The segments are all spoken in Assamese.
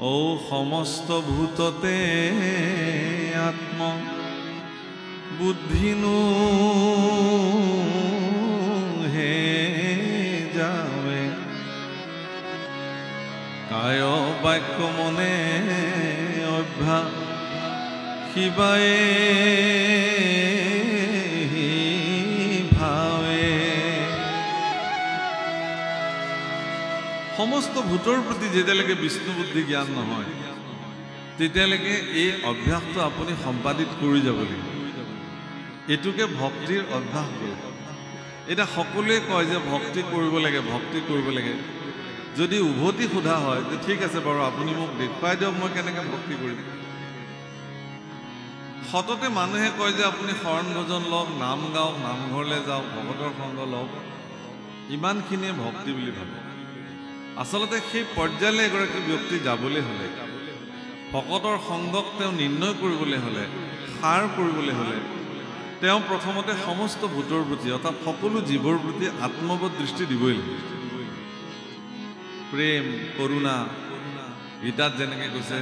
ও সমস্ত ভূততে আত্ম বুদ্ধিনু হে যাবে কায় বাক্য মনে অভ্যাস শিবায়ে ভাবে সমস্ত ভূতৰ প্ৰতি যেতিয়ালৈকে বিষ্ণু বুদ্ধি জ্ঞান নহয় তেতিয়ালৈকে এই অভ্যাসটো আপুনি সম্পাদিত কৰি যাব লাগিব এটুকে ভক্তিৰ অভ্যাস কৰিব এটা সকলোৱে কয় যে ভক্তি কৰিব লাগে যদি উভতি সোধা হয় যে ঠিক আছে বাৰু আপুনি মোক দেখুৱাই দিয়ক মই কেনেকৈ ভক্তি কৰিম সততে মানুহে কয় যে আপুনি শৰণ ভজন লওক নাম গাওক নামঘৰলৈ যাওক ভগতৰ সংগ লওক ইমানখিনিয়ে ভক্তি বুলি ভাবে আচলতে সেই পৰ্যায়লৈ এগৰাকী ব্যক্তি যাবলৈ হ'লে ভকতৰ সংগক তেওঁ নিৰ্ণয় কৰিবলৈ হ'লে সাৰ কৰিবলৈ হ'লে তেওঁ প্ৰথমতে সমস্ত ভূতৰ প্ৰতি অৰ্থাৎ সকলো জীৱৰ প্ৰতি আত্মবোধ দৃষ্টি দিবই লাগিব প্ৰেম কৰুণা গীতাত যেনেকৈ কৈছে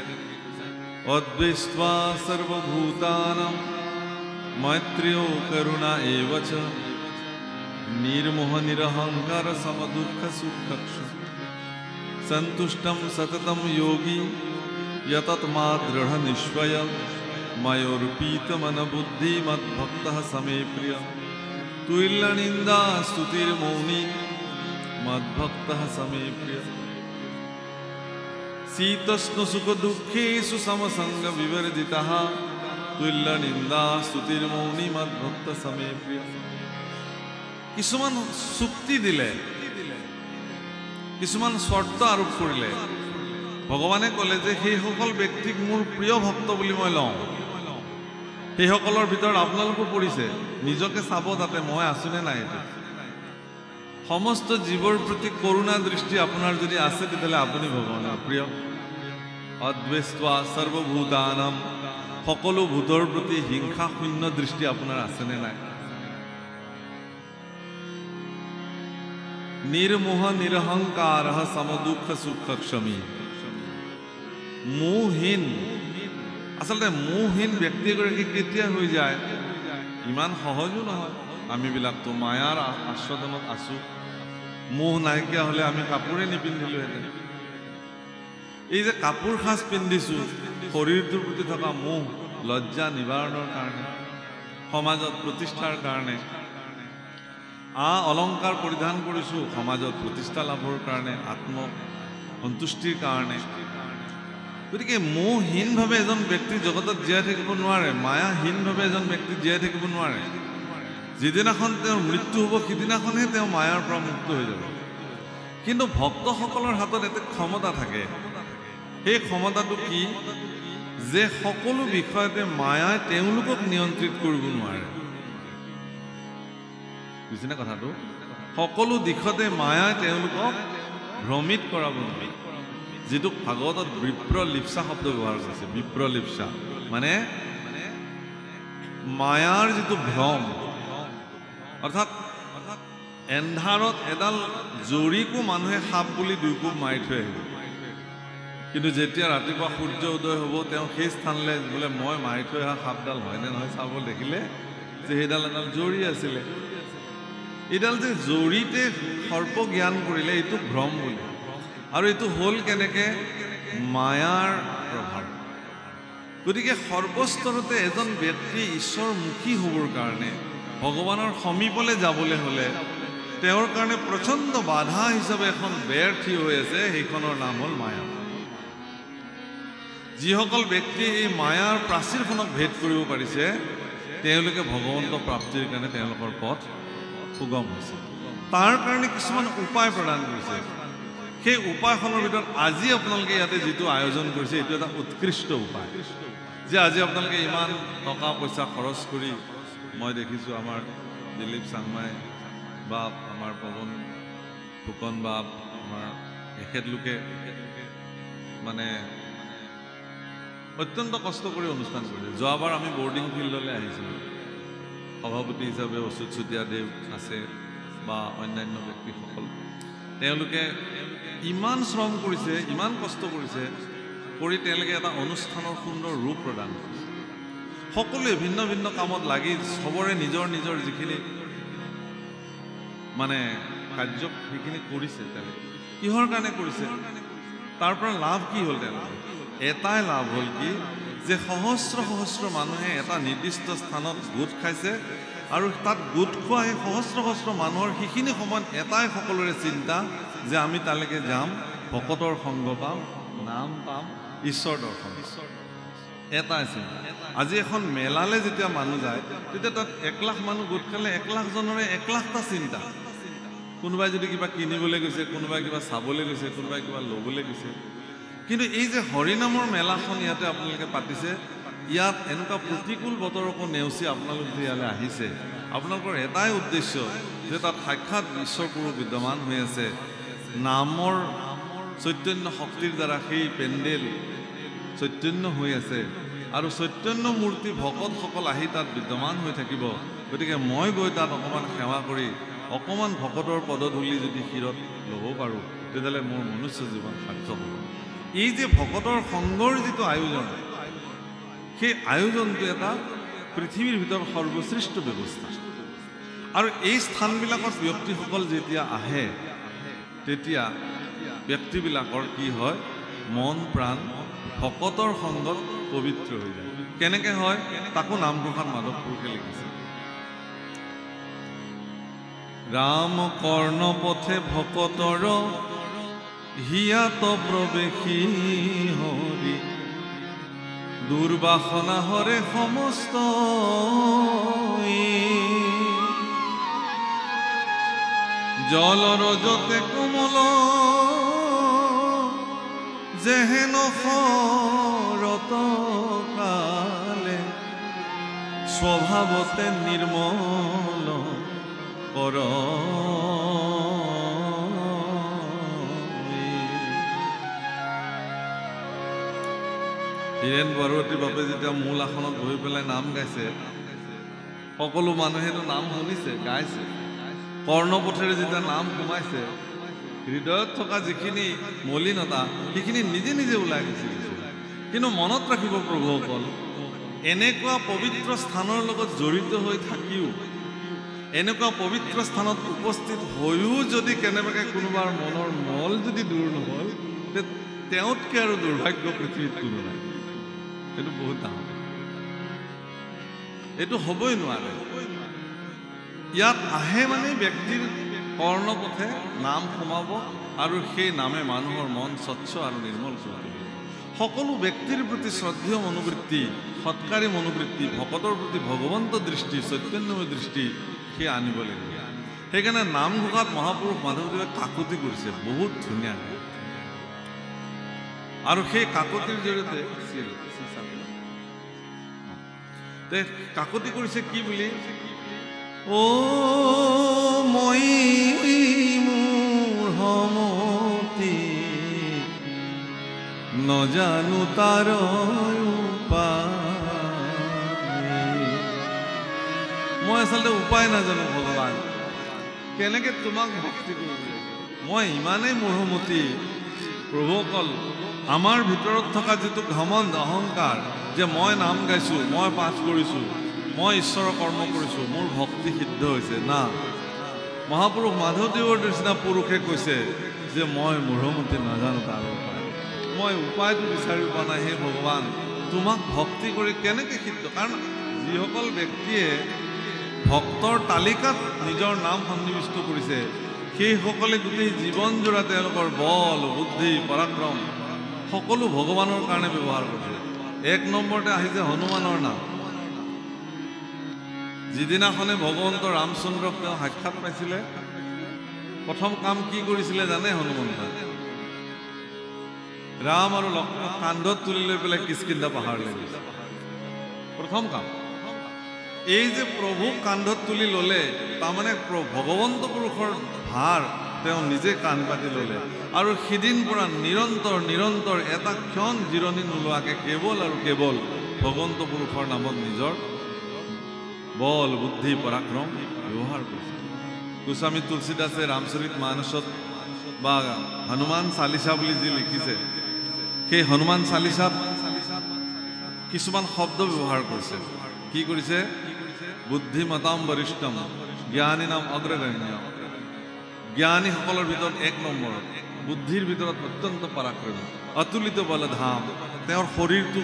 অদ্বৈস্ত্বা সৰ্বভূতানাং মৈত্ৰেয় কৰুণা এব চ নিৰ্মোহ নিৰহংকাৰ সমদুঃখ সুখক্ষ সন্তুষ্টম সততম যোগী यतत्मा दृढ़ निश्चय मयोर्पीत मन बुद्धि मद्भक्त समे प्रिय तुल्य निंदा स्तुतिर्मौनी मद्भक्त समे प्रिय शीतोष्ण सुख दुखेषु समसंग विवर्जितः तुल्य निंदा स्तुतिर्मौनी मद्भक्त समे प्रिय কিছুমান চুক্তি দিলে কিছুমান শৰ্ত আৰোপ কৰিলে ভগৱানে ক'লে যে সেইসকল ব্যক্তিক মোৰ প্ৰিয় ভক্ত বুলি মই লওঁ সেইসকলৰ ভিতৰত আপোনালোকো পৰিছে নিজকে চাব যাতে মই আছোনে নাই সমস্ত জীৱৰ প্ৰতি কৰুণা দৃষ্টি আপোনাৰ যদি আছে তেতিয়াহ'লে আপুনি ভগৱানৰ প্ৰিয় অদ্বৈস্ত্বা সৰ্বভূতানাম সকলো ভূতৰ প্ৰতি হিংসা শূন্য দৃষ্টি আপোনাৰ আছেনে নাই নিৰ্মোহ নিৰহংকাৰ সমদুঃখ সুখক্ষমী মোহহীন আচলতে মোহহীন ব্যক্তি এগৰাকী কেতিয়া হৈ যায় ইমান সহজো নহয় আমিবিলাকতো মায়াৰ আশ্ৰদনত আছো মোহ নাইকিয়া হ'লে আমি কাপোৰে নিপিন্ধিলোহেঁতেন এই যে কাপোৰ সাজ পিন্ধিছো শৰীৰটোৰ প্ৰতি থকা মোহ লজ্জা নিবাৰণৰ কাৰণে সমাজত প্ৰতিষ্ঠাৰ কাৰণে অলংকাৰ পৰিধান কৰিছো সমাজত প্ৰতিষ্ঠা লাভৰ কাৰণে আত্ম সন্তুষ্টিৰ কাৰণে গতিকে মোহহীনভাৱে এজন ব্যক্তি জগতত জীয়াই থাকিব নোৱাৰে মায়াহীনভাৱে এজন ব্যক্তি জীয়াই থাকিব নোৱাৰে যিদিনাখন তেওঁৰ মৃত্যু হ'ব সিদিনাখনহে তেওঁ মায়াৰ পৰা মুক্ত হৈ যাব কিন্তু ভক্তসকলৰ হাতত এটা ক্ষমতা থাকে সেই ক্ষমতাটো কি যে সকলো বিষয়তে মায়াই তেওঁলোকক নিয়ন্ত্ৰিত কৰিব নোৱাৰে বুজিছেনে কথাটো সকলো দিশতে মায়াই তেওঁলোকক ভ্ৰমিত কৰাব নোৱাৰে যেটো ভাগৱতত বিপ্ৰলিপ্সা শব্দ ব্যৱহাৰ কৰিছে বিপ্ৰলিপ্সা মানে মায়াৰ যেটো ভ্ৰম অৰ্থাৎ এন্ধাৰত এডাল জৰিকো মানুহে সাপ বুলি দুই কোব মাৰি থৈ আহিব কিন্তু যেতিয়া ৰাতিপুৱা সূৰ্য উদয় হ'ব তেওঁ সেই স্থানলৈ বোলে মই মাৰি থৈ অহা সাপডাল হয়নে নহয় চাব দেখিলে যে সেইডাল এডাল জৰি আছিলে এইডাল যে জৰিতে সৰ্প জ্ঞান কৰিলে এইটো ভ্ৰম বুলি আৰু এইটো হ'ল কেনেকৈ মায়াৰ প্ৰভাৱ গতিকে সৰ্বস্তৰতে এজন ব্যক্তি ঈশ্বৰমুখী হ'বৰ কাৰণে ভগৱানৰ সমীপলৈ যাবলৈ হ'লে তেওঁৰ কাৰণে প্ৰচণ্ড বাধা হিচাপে এখন বেৰ থিয় হৈ আছে সেইখনৰ নাম হ'ল মায়া যিসকল ব্যক্তিয়ে এই মায়াৰ প্ৰাচীৰখনক ভেদ কৰিব পাৰিছে তেওঁলোকে ভগৱন্ত প্ৰাপ্তিৰ কাৰণে তেওঁলোকৰ পথ সুগম হৈছে তাৰ কাৰণে কিছুমান উপায় প্ৰদান কৰিছে সেই উপায়খনৰ ভিতৰত আজি আপোনালোকে ইয়াতে যিটো আয়োজন কৰিছে এইটো এটা উৎকৃষ্ট উপায় যে আজি আপোনালোকে ইমান টকা পইচা খৰচ কৰি মই দেখিছোঁ আমাৰ দিলীপ চাংমাই বা আমাৰ পৱন ফুকন বা আমাৰ এখেতলোকে মানে অত্যন্ত কষ্ট কৰি অনুষ্ঠান কৰিছে যোৱাবাৰ আমি বৰ্ডিং ফিল্ডলৈ আহিছিলোঁ সভাপতি হিচাপে অচ্যুত চুতীয়াদেৱ আছে বা অন্যান্য ব্যক্তিসকল তেওঁলোকে ইমান শ্ৰম কৰিছে ইমান কষ্ট কৰিছে কৰি তেওঁলোকে এটা অনুষ্ঠানৰ সুন্দৰ ৰূপ প্ৰদান কৰিছে সকলোৱে ভিন্ন ভিন্ন কামত লাগি সবৰে নিজৰ নিজৰ যিখিনি মানে কাৰ্য সেইখিনি কৰিছে তেওঁলোকে কিহৰ কাৰণে কৰিছে তাৰ পৰা লাভ কি হ'ল তেওঁলোকৰ এটাই লাভ হ'ল কি যে সহস্ৰ সহস্ৰ মানুহে এটা নিৰ্দিষ্ট স্থানত গোট খাইছে আৰু তাত গোট খোৱা এই সহস্ৰ সহস্ৰ মানুহৰ সেইখিনি সময়ত এটাই সকলোৰে চিন্তা যে আমি তালৈকে যাম ভকতৰ সংগ পাম নাম পাম ঈশ্বৰ দৰ্শন এটাই চিন্তা আজি এখন মেলালে যেতিয়া মানুহ যায় তেতিয়া তাত 1 লাখ মানুহ গোট খালে 1 লাখ জনৰে 1 লাখটা চিন্তা কোনোবাই যদি কিবা কিনিবলৈ গৈছে কোনোবাই কিবা চাবলৈ গৈছে কোনোবাই কিবা ল'বলৈ গৈছে কিন্তু এই যে হৰিনামৰ মেলাখন ইয়াতে আপোনালোকে পাতিছে ইয়াত এনেকুৱা প্ৰতিকূল বতৰকো নেওচি আপোনালোক যে ইয়ালৈ আহিছে আপোনালোকৰ এটাই উদ্দেশ্য যে তাত সাক্ষাৎ ঈশ্বৰ পুৰুষ বিদ্যমান হৈ আছে নামৰ চৈতন্য শক্তিৰ দ্বাৰা সেই পেণ্ডেল চৈতন্য হৈ আছে আৰু চৈতন্য মূৰ্তি ভকতসকল আহি তাত বিদ্যমান হৈ থাকিব গতিকে মই গৈ তাত অকণমান সেৱা কৰি অকণমান ভকতৰ পদধূলি যদি শিৰত ল'ব পাৰোঁ তেতিয়াহ'লে মোৰ মনুষ্য জীৱন সাৰ্থক হ'ব এই যে ভকতৰ সংগৰ যিটো আয়োজন সেই আয়োজনটো এটা পৃথিৱীৰ ভিতৰত সৰ্বশ্ৰেষ্ঠ ব্যৱস্থা আৰু এই স্থানবিলাকত ব্যক্তিসকল যেতিয়া আহে তেতিয়া ব্যক্তিবিলাকৰ কি হয় মন প্ৰাণ ভকতৰ সংগত পবিত্ৰ হৈ যায় কেনেকৈ হয় তাকো নামঘোষাত মাধৱ পুৰুষে লিখিছে ৰাম কৰ্ণ পথে ভকতৰ হিয়াত প্ৰৱেশী হৰি দুৰ্বাসনা হৰে সমস্ত জলৰ যতে কোমল যেহেন শৰত কালে স্বভাৱতে নিৰ্মল কৰ হীৰেণ বৰুৱাতীৰ বাপে যেতিয়া মূল আসনত বহি পেলাই নাম গাইছে সকলো মানুহেতো নাম শুনিছে গাইছে কৰ্ণপথেৰে যেতিয়া নাম সোমাইছে হৃদয়ত থকা যিখিনি মলিনতা সেইখিনি নিজে নিজে ওলাই গুচি গৈছে কিন্তু মনত ৰাখিব প্ৰভুসকল এনেকুৱা পবিত্ৰ স্থানৰ লগত জড়িত হৈ থাকিও এনেকুৱা পবিত্ৰ স্থানত উপস্থিত হৈও যদি কেনেবাকৈ কোনোবাৰ মনৰ মল যদি দূৰ নহ'ল তেওঁতকৈ আৰু দুৰ্ভাগ্য পৃথিৱীত কোনো নাই এইটো বহুত ডাঙৰ এইটো হ'বই নোৱাৰে ইয়াত আহে মানে ব্যক্তিৰ কৰ্ণপথে নাম সোমাব আৰু সেই নামে মানুহৰ মন স্বচ্ছ আৰু নিৰ্মল কৰি তুলিব সকলো ব্যক্তিৰ প্ৰতি শ্ৰদ্ধেয় মনোবৃত্তি সৎকাৰী মনোবৃত্তি ভকতৰ প্ৰতি ভগৱন্ত দৃষ্টি চৈতন্যময় দৃষ্টি সেই আনিব লাগিব সেইকাৰণে নামঘোষাত মহাপুৰুষ মাধৱদেৱে কাকতি কৰিছে বহুত ধুনীয়াকৈ আৰু সেই কাকতিৰ জৰিয়তে কাকতি কৰিছে কি বুলি ও মই মোৰ সমতি নজানো তাৰ মই আচলতে উপায় নাজানো ভগৱান কেনেকৈ তোমাক ভক্তি কৰিব মই ইমানেই মোহমতি প্ৰভুসকল আমাৰ ভিতৰত থকা যিটো ঘমণ্ড অহংকাৰ যে মই নাম গাইছোঁ মই পাঠ কৰিছোঁ মই ঈশ্বৰৰ কৰ্ম কৰিছোঁ মোৰ ভক্তি সিদ্ধ হৈছে না মহাপুৰুষ মাধৱদেৱৰ নিচিনা পুৰুষে কৈছে যে মই মোহমতি নাজানো তাৰ উপায় মই উপায়টো বিচাৰি পোৱা নাই হে ভগৱান তোমাক ভক্তি কৰি কেনেকৈ সিদ্ধ কাৰণ যিসকল ব্যক্তিয়ে ভক্তৰ তালিকাত নিজৰ নাম সন্নিৱিষ্ট কৰিছে সেইসকলে গোটেই জীৱনজোৰা তেওঁলোকৰ বল বুদ্ধি পৰাক্ৰম সকলো ভগৱানৰ কাৰণে ব্যৱহাৰ কৰিছে 1 নম্বৰতে আহিছে হনুমানৰ নাম যিদিনাখনে ভগৱন্ত ৰামচন্দ্ৰক তেওঁ সাক্ষাৎ পাইছিলে প্ৰথম কাম কি কৰিছিলে জানে হনুমন্তে ৰাম আৰু লক্ষ্মণ কান্ধত তুলি লৈ পেলাই কিষ্কিন্ধা পাহাৰলৈ গৈছে প্ৰথম কাম এই যে প্ৰভু কান্ধত তুলি ল'লে তাৰমানে ভগৱন্ত পুৰুষৰ ভাৰ তেওঁ নিজে কাণ পাতি ল'লে আৰু সিদিন পৰা নিৰন্তৰ এটা ক্ষণ জিৰণি নোলোৱাকৈ কেৱল আৰু কেৱল ভগৱন্ত পুৰুষৰ নামত নিজৰ বল বুদ্ধি পৰাক্ৰম ব্যৱহাৰ কৰিছে গোস্বামী তুলসীদাসে ৰামচৰিত মানসত বা হনুমান চালিচা বুলি যি লিখিছে সেই হনুমান চালিচাত কিছুমান শব্দ ব্যৱহাৰ কৰিছে কি কৰিছে বুদ্ধিমতাম বৰিষ্ঠম জ্ঞানী নাম অগ্ৰগণ্য জ্ঞানীসকলৰ ভিতৰত এক নম্বৰত বুদ্ধিৰ ভিতৰত অত্যন্ত পৰাক্ৰমী অতুলিত বলধাম তেওঁৰ শৰীৰটো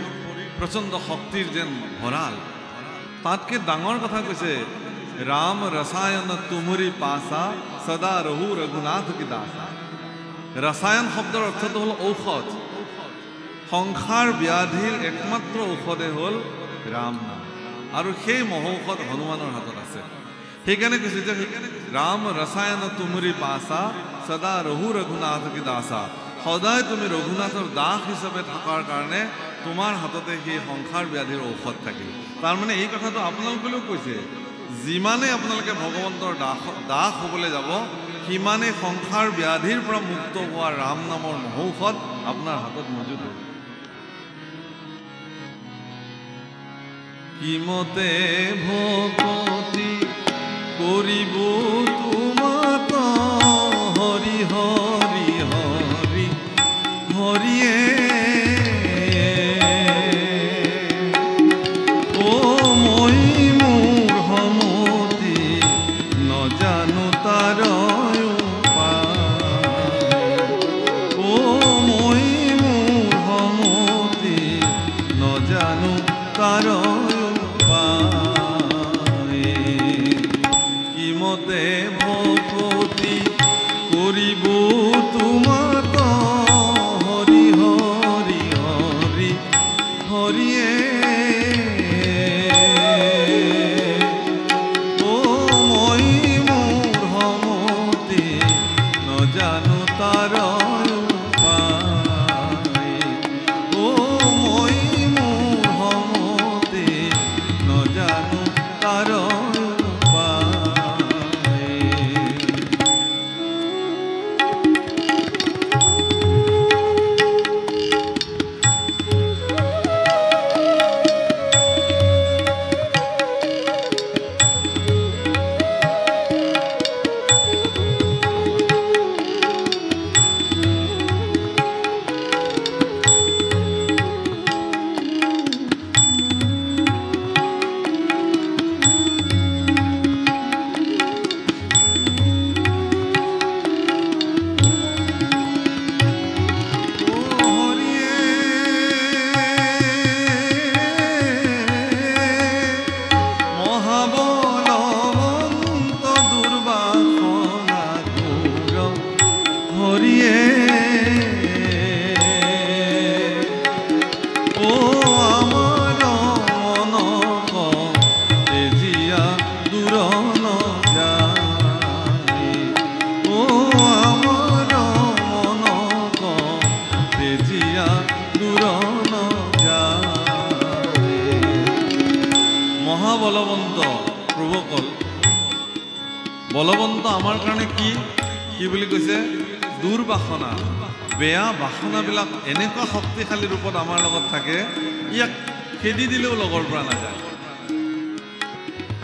প্ৰচণ্ড শক্তিৰ যেন ভঁৰাল তাতকৈ ডাঙৰ কথা কৈছে ৰাম ৰসায়ন তুমুৰি পাছা সদা ৰহু ৰঘুনাথ কি দাসা ৰসায়ন শব্দৰ অৰ্থটো হ'ল ঔষধ সংসাৰ ব্যাধিৰ একমাত্ৰ ঔষধে হ'ল ৰাম নাম আৰু সেই মহৌষধ হনুমানৰ হাতত আছে সেইকাৰণে কৈছে যে ৰাম ৰসায়ন তুমুৰি পাছা সদা ৰহু ৰঘুনাথ কি দাসা সদায় তুমি ৰঘুনাথৰ দাস হিচাপে থকাৰ কাৰণে তোমাৰ হাততে সেই সংসাৰ ব্যাধিৰ ঔষধ থাকিল তাৰমানে এই কথাটো আপোনালোকেও কৈছে যিমানে আপোনালোকে ভগৱন্তৰ দাস হ'বলৈ যাব সিমানে সংসাৰ ব্যাধিৰ পৰা মুক্ত হোৱা ৰাম নামৰ মহৌষধ আপোনাৰ হাতত মজুদ হ'ব কিমতে ভকতি কৰিব তোমাত হৰি হৰি হৰি হৰিয়ে ও মই মোৰ সমতি নজানো তাৰ ও মই মোৰ সমতি নজানো তাৰ কিমতে ভকতি কৰিব তোমাত হৰি হৰি হৰি হৰিয়ে ও মই মোৰ সমতি নজানো তাৰ ও মই মোৰ সমতি নজানো তাৰ বলবন্ত আমাৰ কাৰণে কি বুলি কৈছে দুৰ্বাসনা বেয়া বাসনাবিলাক এনেকুৱা শক্তিশালী ৰূপত আমাৰ লগত থাকে ইয়াক খেদি দিলেও লগৰ পৰা নাযায়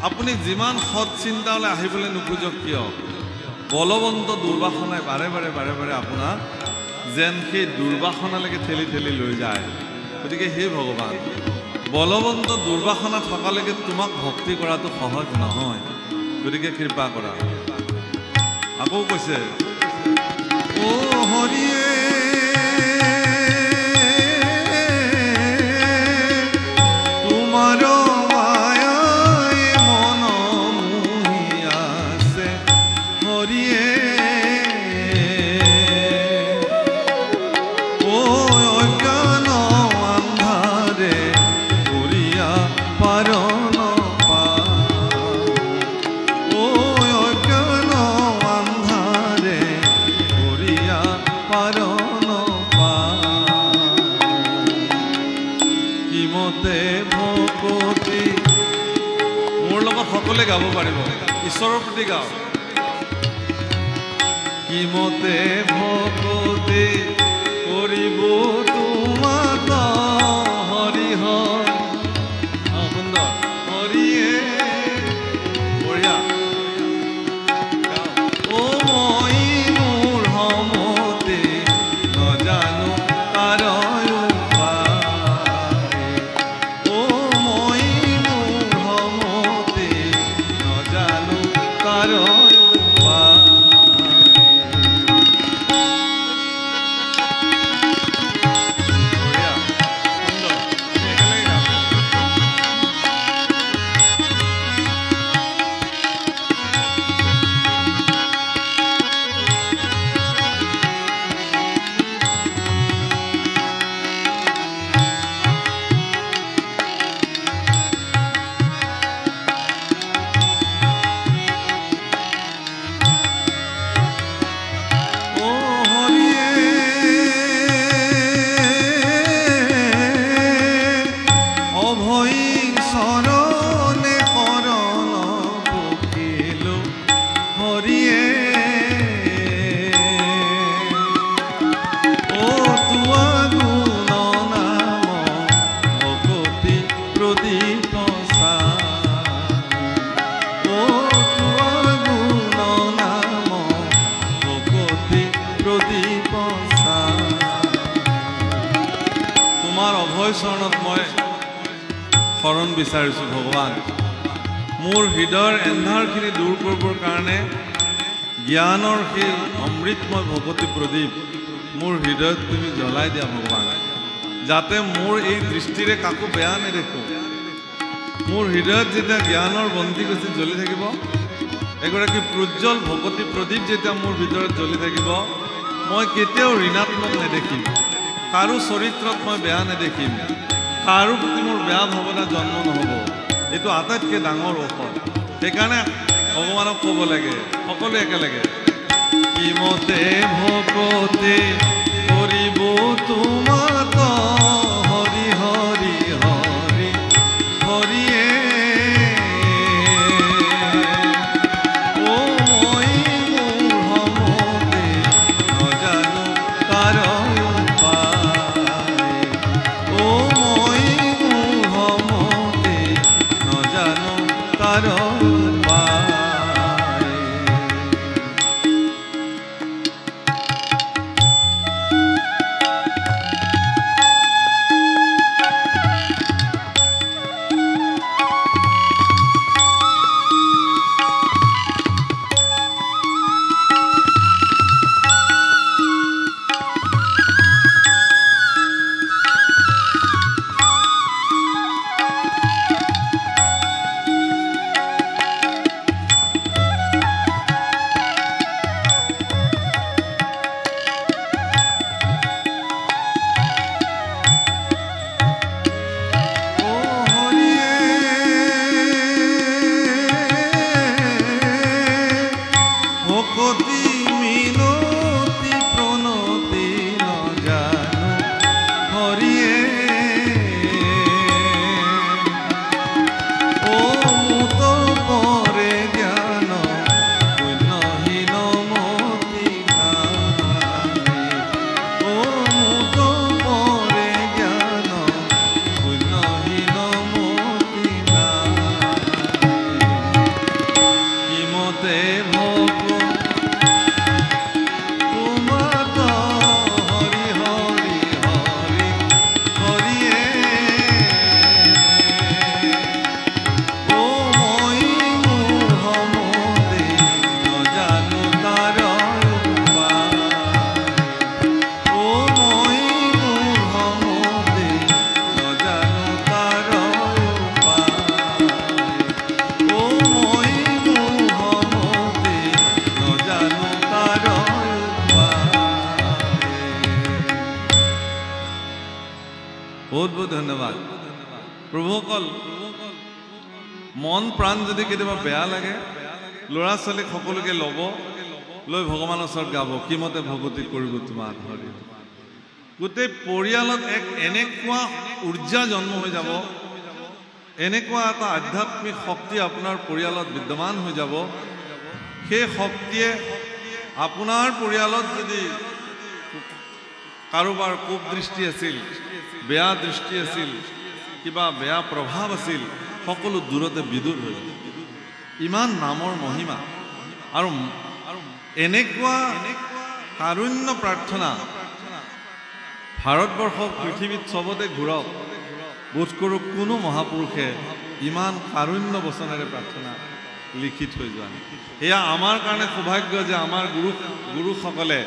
আপুনি যিমান সৎ চিন্তালৈ আহিবলৈ নোখোজক কিয় বলবন্ত দুৰ্বাসনাই বাৰে বাৰে আপোনাক যেন সেই দুৰ্বাসনালৈকে ঠেলি লৈ যায় গতিকে হে ভগৱান বলবন্ত দুৰ্বাসনা থকালৈকে তোমাক ভক্তি কৰাটো সহজ নহয় গতিকে কৃপা কৰা আকৌ কৈছে ও হৰিয়ে তোমাৰ মায়াই মন মোহি আছে হৰিয়ে ও অজ্ঞান আন্ধাৰে ঘূৰিয়া পাৰ মোৰ লগত সকলোৱে গাব পাৰিব ঈশ্বৰৰ প্ৰতি গাও কিমতে ভকতি কৰিব তোমাত হৰি হৰি সুন্দৰ হৰিয়ে বঢ়িয়া ও মই মোৰ সমতি নজানো তাৰ তোমাৰ অভয় চৰণত মই শৰণ বিচাৰিছোঁ ভগৱান। মোৰ হৃদয়ৰ এন্ধাৰখিনি দূৰ কৰিবৰ কাৰণে জ্ঞানৰ সেই অমৃতময় ভগৱতী প্ৰদীপ মোৰ হৃদয়ত তুমি জ্বলাই দিয়া ভগৱান, যাতে মোৰ এই দৃষ্টিৰে কাকো বেয়া নেদেখোঁ। মোৰ হৃদয়ত যেতিয়া জ্ঞানৰ বন্তি গছি জ্বলি থাকিব, এগৰাকী প্ৰজ্বল ভগৱতী প্ৰদীপ যেতিয়া মোৰ ভিতৰত জ্বলি থাকিব, মই কেতিয়াও ঋণাত্মক নেদেখিম, কাৰো চৰিত্ৰত মই বেয়া নেদেখিম, কাৰো প্ৰতি মোৰ বেয়া ভাৱনা জন্ম নহ'ব। এইটো আটাইতকৈ ডাঙৰ ঔষধ। সেইকাৰণে ভগৱানক ক'ব লাগে সকলোৱে একেলগে, কিমতে ভকতে কৰিব তোমাত হৰি হৰি হৰি হৰিয়ে ও মই মোৰ সমতে নজানো তাৰ উপায়, ও মই মোৰ সমতে নজানো তাৰ বহুত বহুত ধন্যবাদ প্ৰভুসকল। মন প্ৰাণ যদি কেতিয়াবা বেয়া লাগে, ল'ৰা ছোৱালীক সকলোকে ল'ব, লৈ ভগৱানৰ ওচৰত গাব, কিমতে ভগৱতী কৰিব তোমাৰ হৰি। গোটেই পৰিয়ালত এক এনেকুৱা উৰ্জা জন্ম হৈ যাব, এনেকুৱা এটা আধ্যাত্মিক শক্তি আপোনাৰ পৰিয়ালত বিদ্যমান হৈ যাব। সেই শক্তিয়ে আপোনাৰ পৰিয়ালত যদি কাৰোবাৰ কোপ দৃষ্টি আছিল, বেয়া দৃষ্টি আছিল, কিবা বেয়া প্ৰভাৱ আছিল, সকলো দূৰতে বিদূৰ হৈ যাব। ইমান নামৰ মহিমা আৰু এনেকুৱা কাৰুণ্য প্ৰাৰ্থনা ভাৰতবৰ্ষক পৃথিৱীত চবতে ঘূৰক। বোধ কৰোঁ কোনো মহাপুৰুষে ইমান কাৰুণ্য বচনেৰে প্ৰাৰ্থনা লিখি থৈ যোৱা নাই। এয়া আমাৰ কাৰণে সৌভাগ্য যে আমাৰ গুৰুসকলে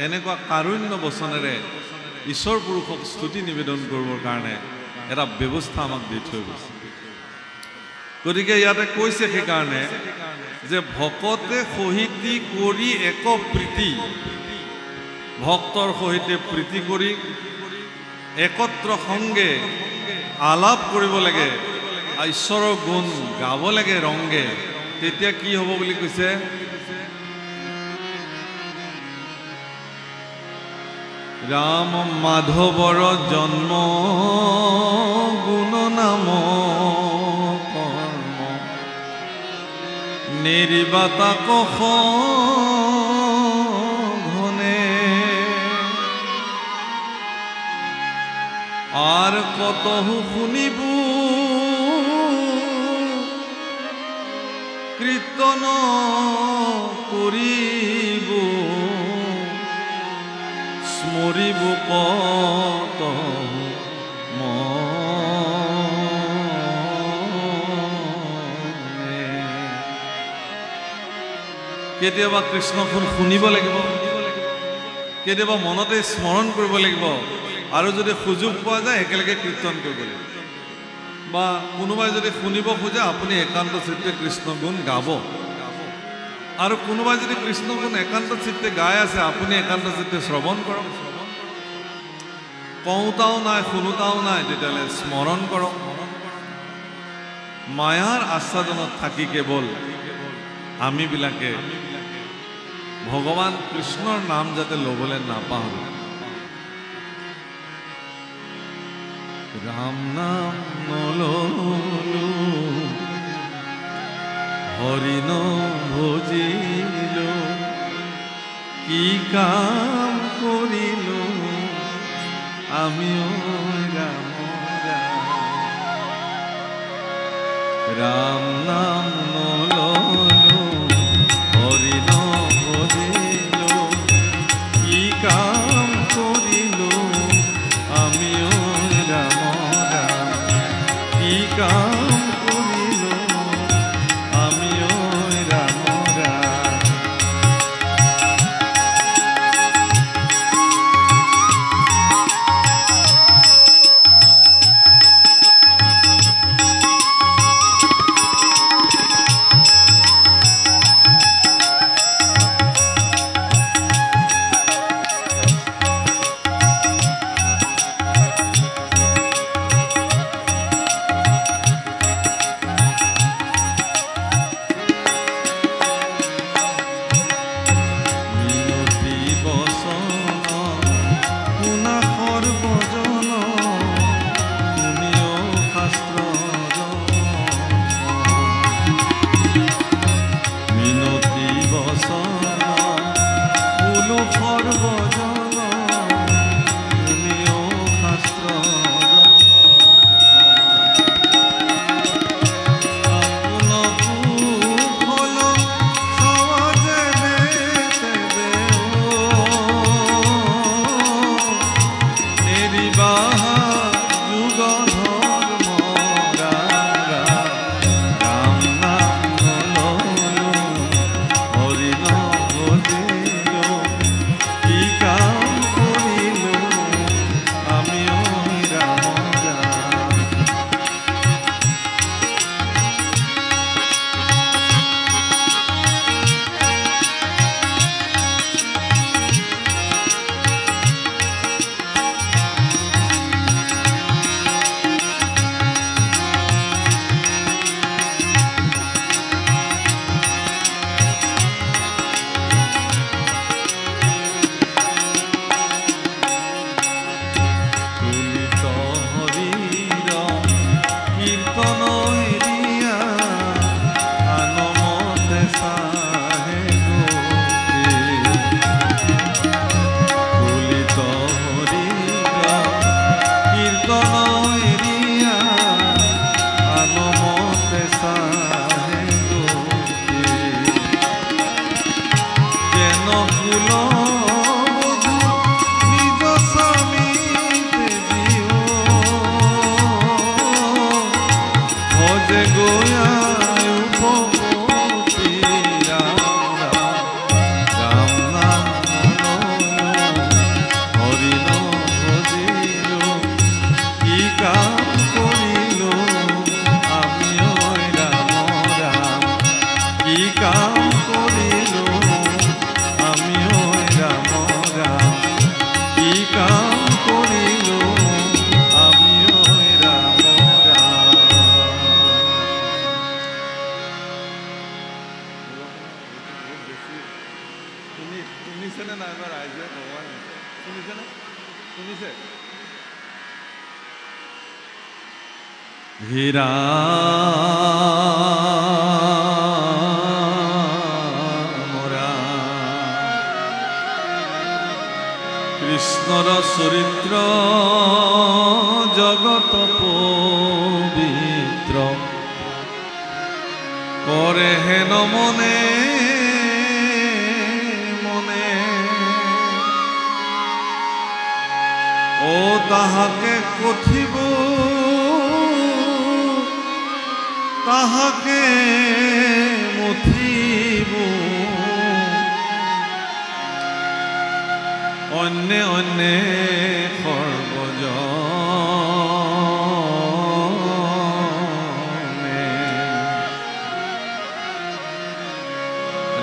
এনেকুৱা কাৰুণ্য বচনেৰে ঈশ্বৰ পুৰুষক স্তুতি নিবেদন কৰিবৰ কাৰণে এটা ব্যৱস্থা আমাক দি থৈ গৈছে। গতিকে ইয়াতে কৈছে সেইকাৰণে যে ভকতে সহিতি কৰি এক প্ৰীতি, ভক্তৰ সহিতে প্ৰীতি কৰি একত্ৰ সংগে আলাপ কৰিব লাগে, ঈশ্বৰৰ গুণ গাব লাগে ৰংগে। তেতিয়া কি হ'ব বুলি কৈছে, ৰাম মাধৱৰ জন্ম গুণ নাম কৰ্ম নিৰ্বাতা কষ ঘনে আৰ কতহু শুনিব কীৰ্তন কৰিব স্মৰিব কতহু কেতিয়াবা কৃষ্ণখন শুনিব লাগিব, কেতিয়াবা মনতে স্মৰণ কৰিব লাগিব, আৰু যদি সুযোগ পোৱা যায় একেলগে কীৰ্তন কৰিব লাগিব, বা কোনোবাই যদি শুনিব খোজে আপুনি একান্ত চিত্তে কৃষ্ণ গুণ গাব, আৰু কোনোবাই যদি কৃষ্ণ গুণ একান্ত চিত্তে গাই আছে আপুনি একান্ত চিত্তে শ্ৰৱণ কৰক। কওঁতাও নাই শুনোতাও নাই তেতিয়াহ'লে স্মৰণ কৰক। মায়াৰ আস্বাদনত থাকি কেৱল আমিবিলাকে ভগৱান কৃষ্ণৰ নাম যাতে ল'বলৈ নাপাহৰোঁ। ৰাম নাম নললো হৰি নভজিলো, কি কাম কৰিলো আমিও ৰাম ৰাম। ৰাম নাম নললো হৰি নভজিলো, কি কাম কৰিলো আমিও ৰাম ৰাম। কি কাম কৰিলো আমিও ৰাম ৰাম। হীৰা মৰা কৃষ্ণৰ চৰিত্ৰ জগত পবিত্ৰ কৰে হেন মনে মনে ও তাহাকে কথিব তাহাকে মথিব অন্যে অন্যে সর্বজনে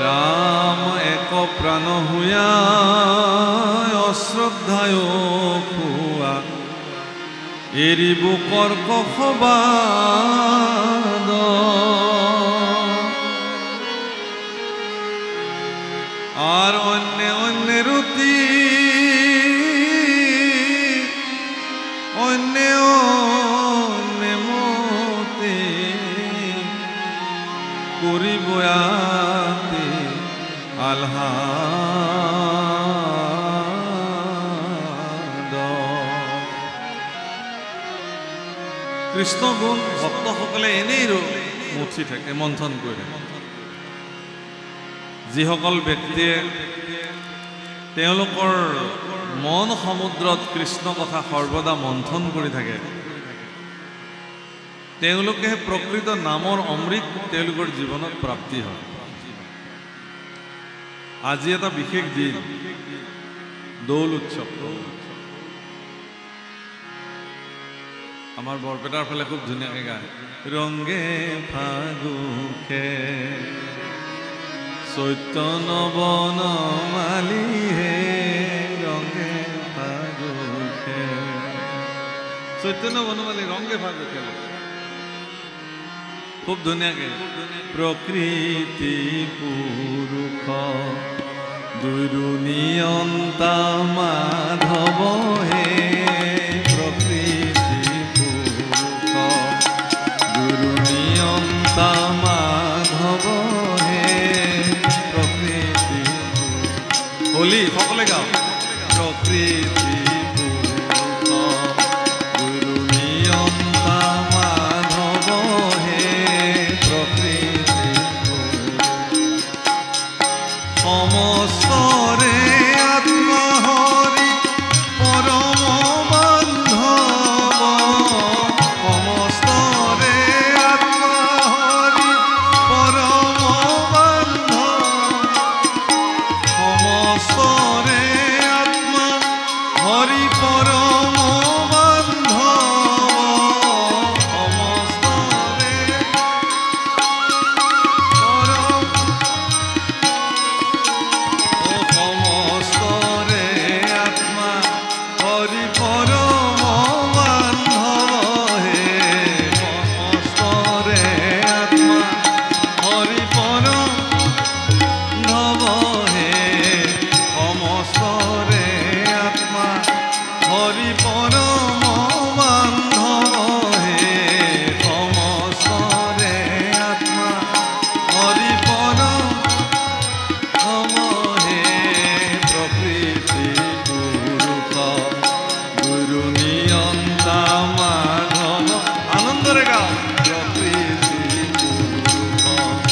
রাম এক প্রাণ হুয়া অশ্রদ্ধায় খুয়া এরিব কর্কশবাদ আর অন্য অন্যের রুতি অন্য মতে করিবয়াতে আহ্লাদ কৃষ্ণ গুণ ভক্তসকলে এনেই মথি থাকে মন্থন কৰে যিসকল ব্যক্তিয়ে তেওঁলোকৰ মন সমুদ্ৰত কৃষ্ণ কথা সৰ্বদা মন্থন কৰি থাকে তেওঁলোকে প্ৰকৃত নামৰ অমৃত তেওঁলোকৰ জীৱনত প্ৰাপ্তি হয় আজি এটা বিশেষ দিন দৌল উৎসৱ আমাৰ বৰপেটাৰ ফালে খুব ধুনীয়াকৈ গায় ৰংগে ফাগুখে চৈতন্য বনমালী হে ৰংগে ফাগুখে চৈতন্য বনমালী ৰংগে ফাগুখে খুব ধুনীয়াকৈ প্ৰকৃতি পুৰুষ দুয়ো নিয়ন্তা মাধৱ হে প্ৰকৃতি পুৰুষ দুয়ো নিয়ন্তা মাধৱ হোলি সকলে গাও প্ৰকৃতি গুৰু নিয়ন্তা মাধৱ হে প্রকৃতি সমস্তরে আত্মা হরি পরম বান্ধব সমস্তরে আত্মা হরি পরম সমস্তরে আত্মা হরি পরম বান্ধব সমস্তরে সমস্তরে আত্মা হরি পরম বান্ধব হে সমস্তরে আত্মা হরি পরম নব সমস্তরে আত্মা হরি পরম বান্ধব হে সমস্তরে আত্মা হরি পরম হে প্রকৃতি পুরুষ গুরু নিয়ন্তা মাধৱ আনন্দৰে গাও প্ৰকৃতি পুৰুষ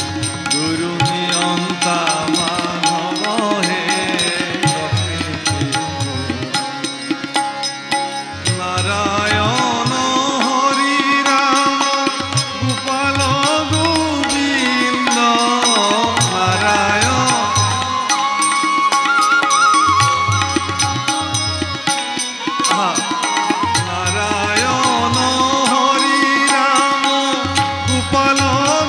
গুৰু নিয়ন্তা মাধৱ হে নারায়ণ হরি রাম গোপাল গোবিন্দ নারায়ণ নারায়ণ হরি রাম গোপাল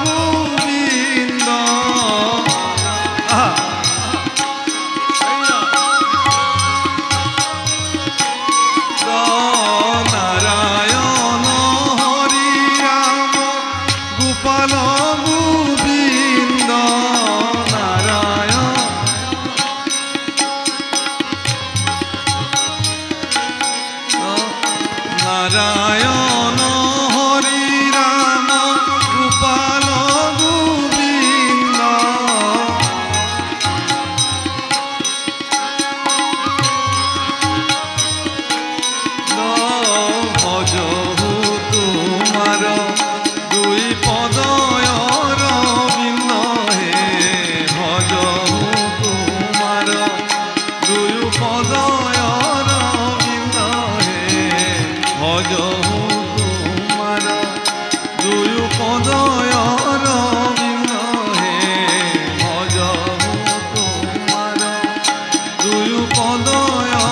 গোবিন্দ নারায়ণ হরি রাম গোপাল গোবিন্দ নারায়ণ নারায়ণ হরি রাম গোপাল গোবিন্দ ভজহু তোমার দুই পদয় রবিন্দ হে ভজহু তোমার দুই পদয় রবিন্দ হে ভজহু তোমার দুই পদয় রবিন্দ হে ভজহু তোমার দুই পদয়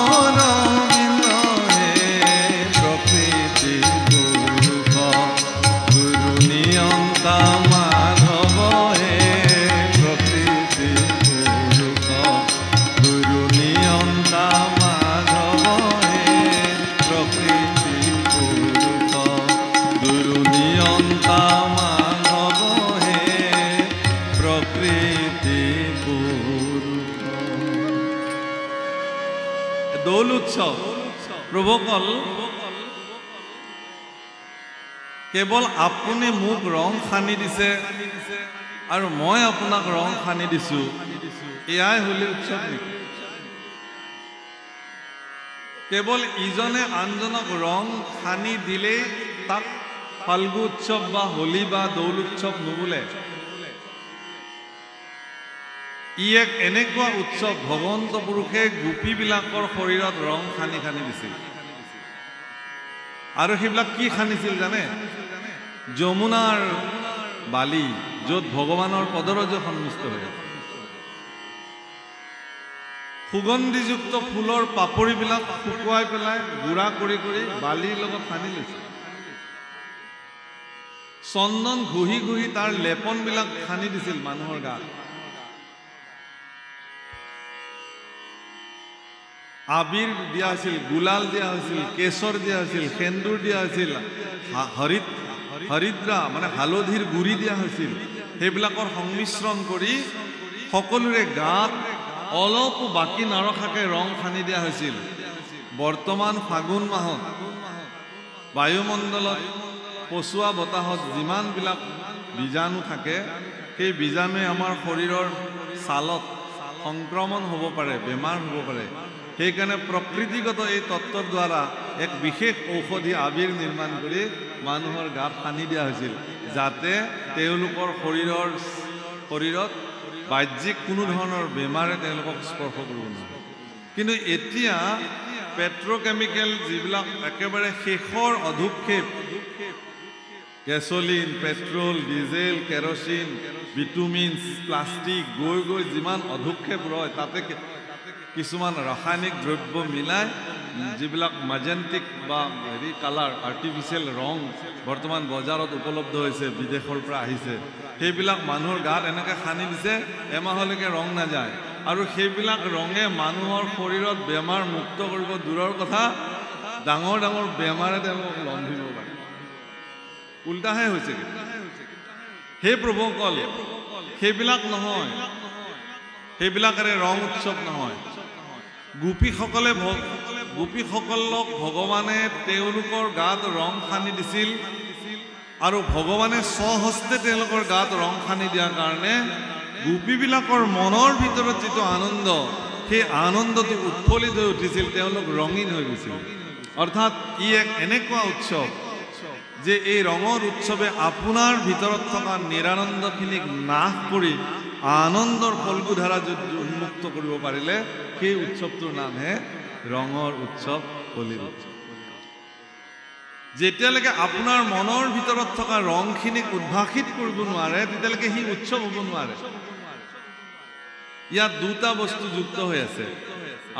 প্ৰভুসকল কেৱল আপুনি মোক ৰং সানি দিছে আৰু মই আপোনাক ৰং সানি দিছো, এয়াই হোলী উৎসৱ নেকি? কেৱল ইজনে আনজনক ৰং সানি দিলেই তাক ফাল্গু উৎসৱ বা হোলী বা দৌল উৎসৱ নুবোলে। ই এক এনেকুৱা উৎসৱ ভগৱন্ত পুৰুষে গোপীবিলাকৰ শৰীৰত ৰং সানি সানি দিছিল। আৰু সেইবিলাক কি সানিছিল জানে? যমুনাৰ বালি, য'ত ভগৱানৰ পদৰজ সন্মিষ্ট হৈ আছে। সুগন্ধিযুক্ত ফুলৰ পাপৰিবিলাক শুকুৱাই পেলাই গুড়া কৰি কৰি বালিৰ লগত সানি লৈছিল। চন্দন ঘঁহি ঘঁহি তাৰ লেপনবিলাক সানি দিছিল মানুহৰ গাত। আবিৰ দিয়া হৈছিল, গুলাল দিয়া হৈছিল, কেশৰ দিয়া হৈছিল, সেন্দুৰ দিয়া হৈছিল, হৰিদ্ৰা মানে হালধিৰ গুৰি দিয়া হৈছিল। সেইবিলাকৰ সংমিশ্ৰণ কৰি সকলোৰে গাত অলপো বাকী নৰখাকে ৰং সানি দিয়া হৈছিল। বৰ্তমান ফাগুন মাহত বায়ুমণ্ডলত পচোৱা বতাহত যিমানবিলাক বীজাণু থাকে, সেই বীজাণুৱে আমাৰ শৰীৰৰ ছালত সংক্ৰমণ হ'ব পাৰে, বেমাৰ হ'ব পাৰে। সেইকাৰণে প্ৰকৃতিগত এই তত্ত্বৰ দ্বাৰা এক বিশেষ ঔষধি আবিৰ নিৰ্মাণ কৰি মানুহৰ গাত সানি দিয়া হৈছিল, যাতে তেওঁলোকৰ শৰীৰত বাহ্যিক কোনো ধৰণৰ বেমাৰে তেওঁলোকক স্পৰ্শ কৰিব নোৱাৰে। কিন্তু এতিয়া পেট্ৰকেমিকেল যিবিলাক একেবাৰে শেষৰ অধুক্ষেপ, gasoline, petrol, diesel, kerosene, vitamins, plastic গৈ গৈ যিমান অধুক্ষেপ ৰয়, তাতে কিছুমান ৰাসায়নিক দ্ৰব্য মিলাই যিবিলাক মাজেণ্টিক বা কালাৰ আৰ্টিফিচিয়েল ৰং বৰ্তমান বজাৰত উপলব্ধ হৈছে, বিদেশৰ পৰা আহিছে, সেইবিলাক মানুহৰ গাত এনেকৈ সানি দিছে এমাহলৈকে ৰং নাযায়। আৰু সেইবিলাক ৰঙে মানুহৰ শৰীৰত বেমাৰ মুক্ত কৰিব দূৰৰ কথা, ডাঙৰ ডাঙৰ বেমাৰে তেওঁলোকক লম্ভিব পাৰে। উল্টাহে হৈছে। সেই প্ৰভুসকল, সেইবিলাক নহয়, সেইবিলাকেৰে ৰং উৎসৱ নহয়। গোপীসকলক ভগৱানে তেওঁলোকৰ গাত ৰং সানি দিছিল, আৰু ভগৱানে স্বহস্তে তেওঁলোকৰ গাত ৰং সানি দিয়াৰ কাৰণে গোপীবিলাকৰ মনৰ ভিতৰত যিটো আনন্দ, সেই আনন্দটো উৎফুল্লিত হৈ উঠিছিল, তেওঁলোক ৰঙীন হৈ গৈছিল। অৰ্থাৎ ই এক এনেকুৱা উৎসৱ যে এই ৰঙৰ উৎসৱে আপোনাৰ ভিতৰত থকা নিৰানন্দখিনিক নাশ কৰি আনন্দৰ ফল্গুধাৰা যদি উন্মুক্ত কৰিব পাৰিলে, সেই উৎসৱটোৰ নামহে ৰঙৰ উৎসৱ, হোলীৰ উৎসৱ। যেতিয়ালৈকে আপোনাৰ মনৰ ভিতৰত থকা ৰংখিনিক উদ্ভাসিত কৰিব নোৱাৰে, তেতিয়ালৈকে সি উৎসৱ হ'ব নোৱাৰে। ইয়াত দুটা বস্তু যুক্ত হৈ আছে।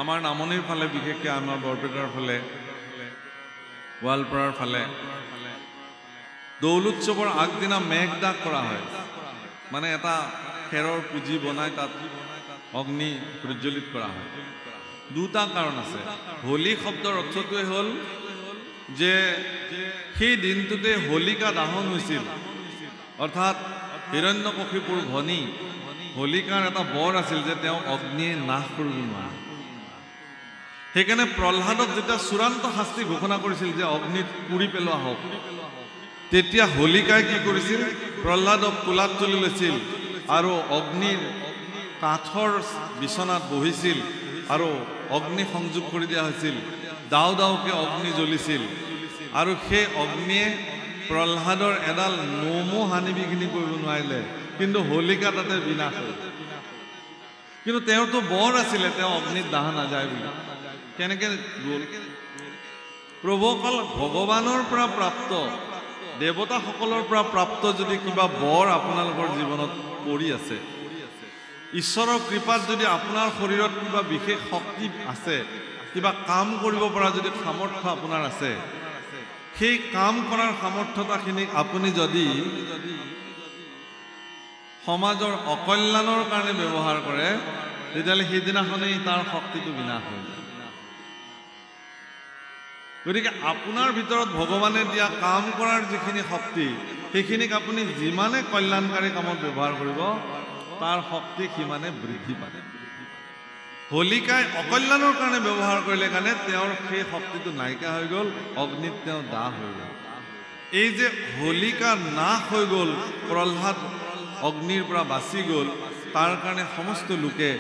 আমাৰ নামনিৰ ফালে, বিশেষকৈ আমাৰ বৰপেটাৰ ফালে, গোৱালপাৰাৰ ফালে দৌল উৎসৱৰ আগদিনা মেঘদাক কৰা হয়। মানে এটা খেৰৰ পুঁজি বনাই তাত অগ্নি প্ৰজ্বলিত কৰা হয়। দুটা কাৰণ আছে। হোলী শব্দৰ অৰ্থটোৱে হ'ল যে সেই দিনটোতে হোলিকা দাহন হৈছিল, অৰ্থাৎ হিৰণ্যকশিপুৰ ভনী হোলিকাৰ এটা বৰ আছিল যে তেওঁ অগ্নিয়ে নাশ কৰিব নোৱাৰে। সেইকাৰণে প্ৰহ্লাদক যেতিয়া চূড়ান্ত শাস্তি ঘোষণা কৰিছিল যে অগ্নিত পুৰি পেলোৱা হওক, তেতিয়া হোলিকাই কি কৰিছিল? প্ৰহ্লাদক কোলাত তুলি লৈছিল আৰু অগ্নিৰ কাঠৰ বিচনাত বহিছিল আৰু অগ্নি সংযোগ কৰি দিয়া হৈছিল। দাও দাওকে অগ্নি জ্বলিছিল আৰু সেই অগ্নিয়ে প্ৰহ্লাদৰ এডাল নোমো হানি বিঘিনি কৰিব নোৱাৰিলে, কিন্তু হোলিকা তাতে বিনাশ হ'ল। কিন্তু তেওঁতো বৰ আছিলে, তেওঁ অগ্নিত দাহ নাযায় বুলি। কেনেকৈ গ'ল? প্ৰভুসকল, ভগৱানৰ পৰা প্ৰাপ্ত, দেৱতাসকলৰ পৰা প্ৰাপ্ত যদি কিবা বৰ আপোনালোকৰ জীৱনত পৰি আছে, ঈশ্বৰৰ কৃপাত যদি আপোনাৰ শৰীৰত কিবা বিশেষ শক্তি আছে, কিবা কাম কৰিব পৰা যদি সামৰ্থ্য আপোনাৰ আছে, সেই কাম কৰাৰ সামৰ্থ্যতাখিনিক আপুনি যদি সমাজৰ অকল্যাণৰ কাৰণে ব্যৱহাৰ কৰে, তেতিয়াহ'লে সেইদিনাখনেই তাৰ শক্তিটো বিনাশ হৈ যায়। গতিকে আপোনাৰ ভিতৰত ভগৱানে দিয়া কাম কৰাৰ যিখিনি শক্তি, সেইখিনিক আপুনি যিমানে কল্যাণকাৰী কামত ব্যৱহাৰ কৰিব, তাৰ শক্তি সিমানে বৃদ্ধি পায়। হোলিকাই অকল্যাণৰ কাৰণে ব্যৱহাৰ কৰিলে কাৰণে তেওঁৰ সেই শক্তিটো নাইকিয়া হৈ গ'ল, অগ্নিত তেওঁ দাহ হৈ গ'ল। এই যে হোলিকা নাশ হৈ গ'ল, প্ৰহ্লাদ অগ্নিৰ পৰা বাচি গ'ল, তাৰ কাৰণে সমস্ত লোকে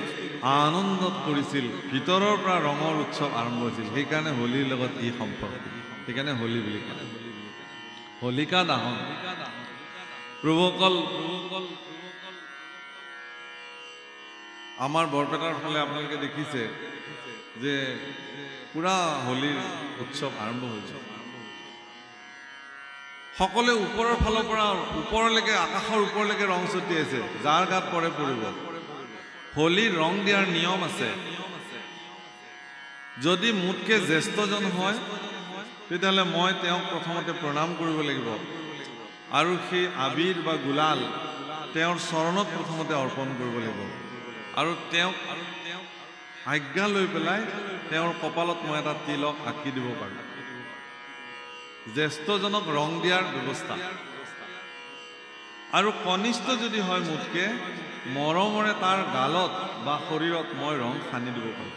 আনন্দত কৰিছিল, ভিতৰৰ পৰা ৰঙৰ উৎসৱ আৰম্ভ হৈছিল। সেইকাৰণে হোলীৰ লগত ই সম্পৰ্ক, সেইকাৰণে হোলী বুলি কয়। হোলিকা দাহন প্ৰভুসকল, আমাৰ বৰপেটাৰ ফালে আপোনালোকে দেখিছে যে পুৰা হোলীৰ উৎসৱ আৰম্ভ হৈছে। সকলোৱে ওপৰৰ ফালৰ পৰা ওপৰলৈকে, আকাশৰ ওপৰলৈকে ৰং ছটিয়াইছে, যাৰ গাত পৰে পৰিব। হোলীৰ ৰং দিয়াৰ নিয়ম আছে। যদি মোতকৈ জ্যেষ্ঠজন হয় তেতিয়াহ'লে মই তেওঁক প্ৰথমতে প্ৰণাম কৰিব লাগিব আৰু সেই আবিৰ বা গুলাল তেওঁৰ চৰণত প্ৰথমতে অৰ্পণ কৰিব লাগিব আৰু তেওঁক আজ্ঞা লৈ পেলাই তেওঁৰ কপালত মই এটা তিলক আঁকি দিব পাৰোঁ। জ্যেষ্ঠজনক ৰং দিয়াৰ ব্যৱস্থা। আৰু কনিষ্ঠ যদি হয় মোতকে, মৰমৰে তাৰ গালত বা শৰীৰত মই ৰং সানি দিব পাৰোঁ।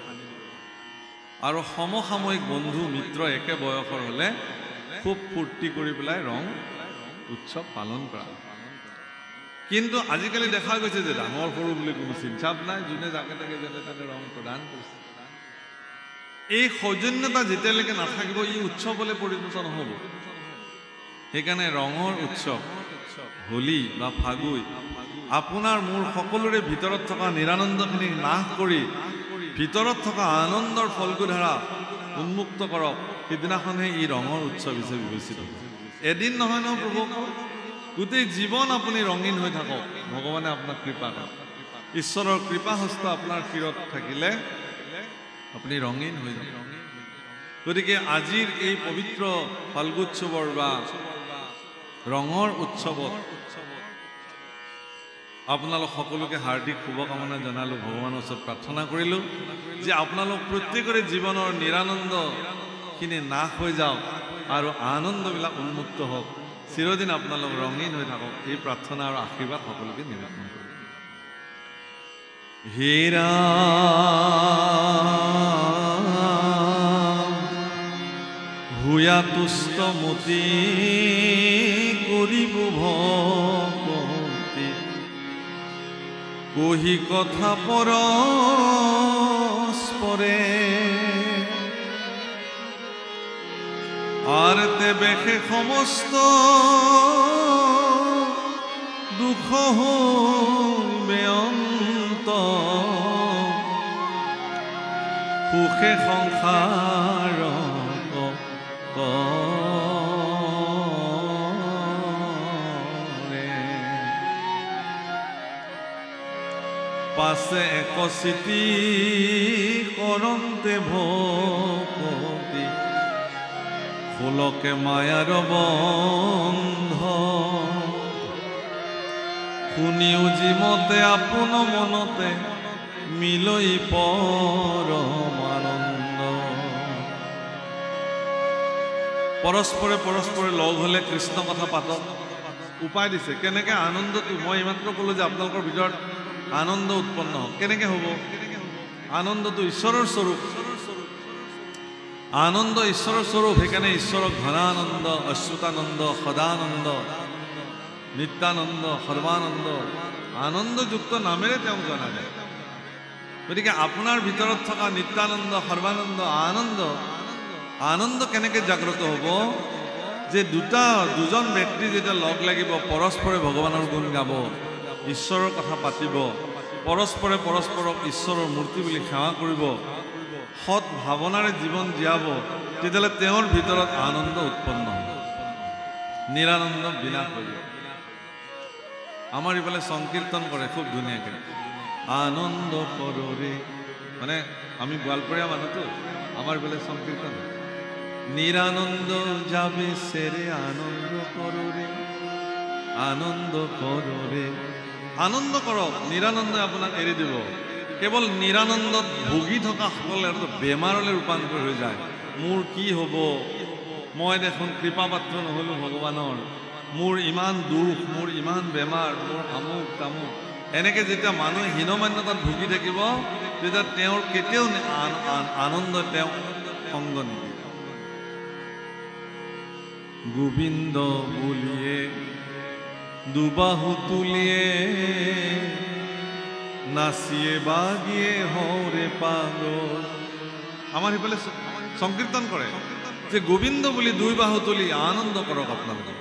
আৰু সমসাময়িক বন্ধু মিত্ৰ একে বয়সৰ হ'লে খুব ফূৰ্তি কৰি পেলাই ৰং উৎসৱ পালন কৰা। কিন্তু আজিকালি দেখা গৈছে যে ডাঙৰ সৰু বুলি কোনো চিন্তাপ নাই, যোনে যাকে তাকে যেনে তেনে ৰং প্ৰদান কৰিছে। এই সৌজন্যতা যেতিয়ালৈকে নাথাকিব ই উৎসৱলৈ পৰিণত নহ'ব। সেইকাৰণে ৰঙৰ উৎসৱ হোলী বা ফাগুই আপোনাৰ মোৰ সকলোৰে ভিতৰত থকা নিৰানন্দখিনি নাশ কৰি ভিতৰত থকা আনন্দৰ ফল্গুধাৰা উন্মুক্ত কৰক। সেইদিনাখনহে ই ৰঙৰ উৎসৱ হিচাপে বিবেচিত হ'ব। এদিন নহয় নহয় প্ৰভু, গোটেই জীৱন আপুনি ৰঙীন হৈ থাকক, ভগৱানে আপোনাক কৃপা কৰক। ঈশ্বৰৰ কৃপাহস্ত আপোনাৰ শিৰত থাকিলে আপুনি ৰঙীন হৈ যাব। গতিকে আজিৰ এই পবিত্ৰ ফাল্গুৎসৱৰ বা ৰঙৰ উৎসৱত আপোনালোক সকলোকে হাৰ্দিক শুভকামনা জনালোঁ, ভগৱানৰ ওচৰত প্ৰাৰ্থনা কৰিলোঁ যে আপোনালোক প্ৰত্যেকৰে জীৱনৰ নিৰানন্দখিনি নাশ হৈ যাওক আৰু আনন্দবিলাক উন্মুক্ত হওক, চিৰদিন আপোনালোক ৰঙীন হৈ থাকক। এই প্ৰাৰ্থনা আৰু আশীৰ্বাদ সকলোকে নিবেদন কৰোঁ। হীৰা ভূয়া তুষ্ট মতি কৰিব ভকতি, কহি কথা পৰস্পৰে, আর তেবেশে সমস্ত দুঃখ হইবে অন্ত, সুখে সংসার পাছে একচিতি করন্তে ভকতি, ফুলকে মায়ার বন্ধ, শুনিও যিমতে আপোন মনতে মিলই পৰমানন্দ। পৰস্পৰে পৰস্পৰে লগ হ'লে কৃষ্ণ কথা পাতক। উপায় দিছে কেনেকৈ আনন্দটো, মই এইমাত্ৰ ক'লোঁ যে আপোনালোকৰ ভিতৰত আনন্দ উৎপন্ন হওক। কেনেকৈ হ'ব? আনন্দটো ঈশ্বৰৰ স্বৰূপ, আনন্দ ঈশ্বৰৰ স্বৰূপ। সেইকাৰণে ঈশ্বৰক ঘনানন্দ, অচ্যুতানন্দ, সদানন্দ, নিত্যানন্দ, সৰ্বানন্দ, আনন্দযুক্ত নামেৰে তেওঁক জনা যায়। গতিকে আপোনাৰ ভিতৰত থকা নিত্যানন্দ, সৰ্বানন্দ, আনন্দ, আনন্দ কেনেকৈ জাগ্ৰত হ'ব? যে দুজন ব্যক্তি যেতিয়া লগ লাগিব, পৰস্পৰে ভগৱানৰ গুণ গাব, ঈশ্বৰৰ কথা পাতিব, পৰস্পৰে পৰস্পৰক ঈশ্বৰৰ মূৰ্তি বুলি সেৱা কৰিব, সৎ ভাৱনাৰে জীৱন জীয়াব, তেতিয়াহ'লে তেওঁৰ ভিতৰত আনন্দ উৎপন্ন হ'ব, নিৰানন্দ বিনাশ কৰিব। আমাৰ ইফালে সংকীৰ্তন কৰে খুব ধুনীয়াকৈ, আনন্দ কৰৰে, মানে আমি গোৱালপৰীয়া মানুহটো, আমাৰ ইফালে সংকীৰ্তন নিৰানন্দ যাবে সেৰে আনন্দ কৰৰে, আনন্দ কৰৰে। আনন্দ কৰক, নিৰানন্দই আপোনাক এৰি দিব। কেৱল নিৰানন্দত ভুগি থকা সকলে বেমাৰলৈ ৰূপান্তৰ হৈ যায়। মোৰ কি হ'ব, মই দেখোন কৃপাপাত্ৰ নহ'লোঁ ভগৱানৰ, মোৰ ইমান দুখ, মোৰ ইমান বেমাৰ, মোৰ আমুক তামুক। এনেকৈ যেতিয়া মানুহ হীনমান্যতাত ভুগি থাকিব তেতিয়া তেওঁৰ কেতিয়াও আনন্দ তেওঁ সংগ নিদিয়ে। গোবিন্দ বুলিয়ে দুবাহু তুলিয়ে নাচিয়ে বাগিয়ে হৰে পাগল। আমাৰ সেইফালে সংকীৰ্তন কৰে যে গোবিন্দ বুলি দুই বাহু তুলি আনন্দ কৰক আপোনালোকে।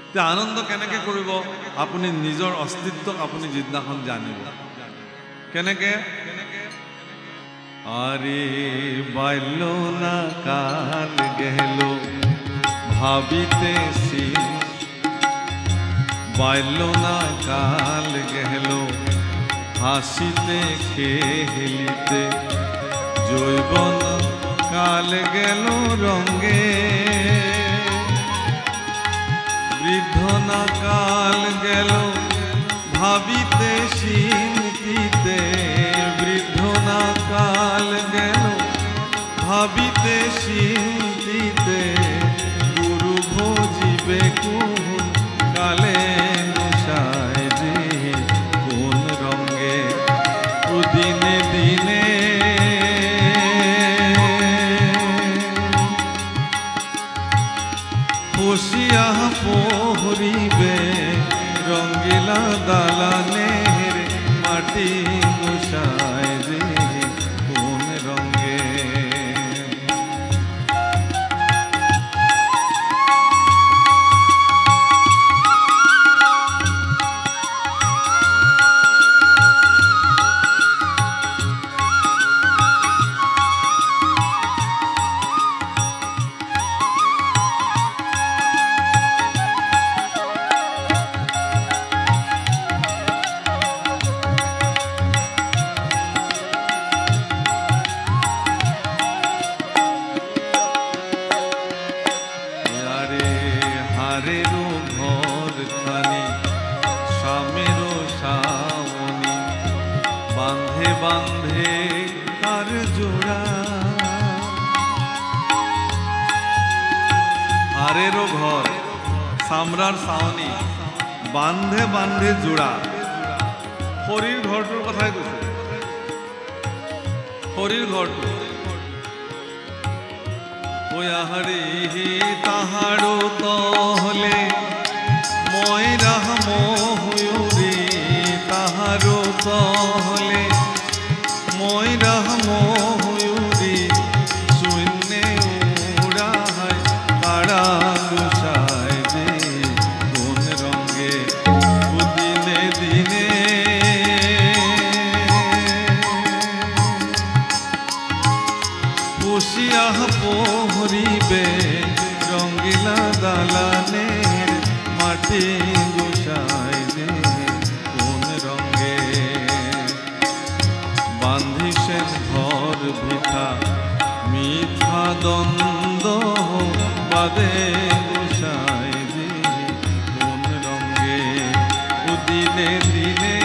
এতিয়া আনন্দ কেনেকৈ কৰিব? আপুনি নিজৰ অস্তিত্বক আপুনি যিদিনাখন জানিব। কেনেকৈ? আৰে বাল্য না কাল গেল ভাবিতেছি, বাল্য না কাল গেল হাসিতে খেলিতে, যৌবন কাল গেল রঙে, বৃদ্ধ না কাল গেল ভাবিতে চিন্তিতে, বৃদ্ধ না কাল গেল ভাবিতে চিন্তিতে, গুরু ভজিবে কোন কালে নশায় যে কোন রঙে, ও দিনে দিনে খুশিয়া পহরিবে রঙ্গিলা দালানের মাটি গোসায় যে কোন রঙে। হারেরও ঘর খানি স্বামীরও শাওনি, বান্ধে বান্ধে তার জোড়া। হারেরও ঘর সামরার ছাউনি, বান্ধে বান্ধে জোড়া। খৰিৰ ঘৰটোৰ কথাই কৈছে। খৰিৰ ঘৰটো ওয়াহারি তাহারো তহলে ময়রা ময়ূরী, তাহারো তহলে ময়রা ময়ূরী, শূন্যে উড়ায় তারা গোসায় যে কোন রঙে, দিনে দিনে খুশিয়া পহরিবে রঙ্গিলা দালানের মাটি গোসায় যে কোন রঙে, বান্ধিছেন ঘর ভিথা মিথ্যা দ্বন্দ্ব বাদে গোসায় যে কোন রঙে, ও দিনে দিনে